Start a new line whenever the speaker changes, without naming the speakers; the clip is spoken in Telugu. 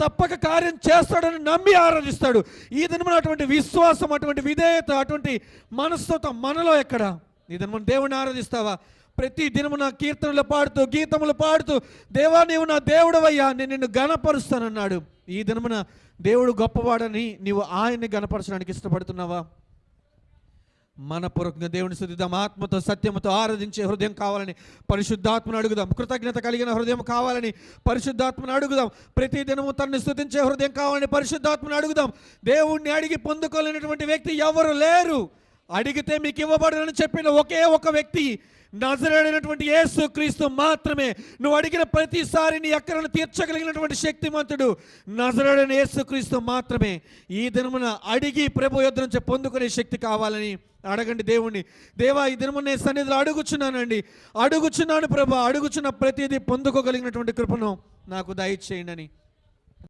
తప్పక కార్యం చేస్తాడని నమ్మి ఆరాధిస్తాడు. ఈ దినమున అటువంటి విశ్వాసం, అటువంటి విధేయత, అటువంటి మనస్తత్వం మనలో ఎక్కడ? ఈ దినమున దేవుని ఆరాధిస్తావా? ప్రతి దినమున కీర్తనలు పాడుతూ, గీతములు పాడుతూ, దేవా నీవు నా దేవుడవయ్యా, నేను నిన్ను గణపరుస్తానన్నాడు. ఈ దినమున దేవుడు గొప్పవాడని నీవు ఆయన్ని గణపరచడానికి ఇష్టపడుతున్నావా? మనపూర్వకంగా దేవుని స్తుతిద్దాం. ఆత్మతో సత్యముతో ఆరాధించే హృదయం కావాలని పరిశుద్ధాత్మను అడుగుదాం. కృతజ్ఞత కలిగిన హృదయం కావాలని పరిశుద్ధాత్మను అడుగుదాం. ప్రతి దినము తనని స్తుతించే హృదయం కావాలని పరిశుద్ధాత్మను అడుగుదాం. దేవుణ్ణి అడిగి పొందుకోలేనటువంటి వ్యక్తి ఎవరు లేరు. అడిగితే మీకు ఇవ్వబడని చెప్పిన ఒకే ఒక వ్యక్తి నజరేయుడైనటువంటి యేసు క్రీస్తు మాత్రమే. నువ్వు అడిగిన ప్రతిసారి నీ అక్కరను తీర్చగలిగినటువంటి శక్తిమంతుడు నజరేయుడైన యేసు క్రీస్తు మాత్రమే. ఈ దినమున అడిగి ప్రభు యొద్ద నుంచి పొందుకునే శక్తి కావాలని అడగండి దేవుణ్ణి. దేవా, ఈ దినమున నేను సన్నిధిలో అడుగుచున్నాను ప్రభు, అడుగుచున్న ప్రతిదీ పొందుకోగలిగినటువంటి కృపను నాకు దయచేయండి అని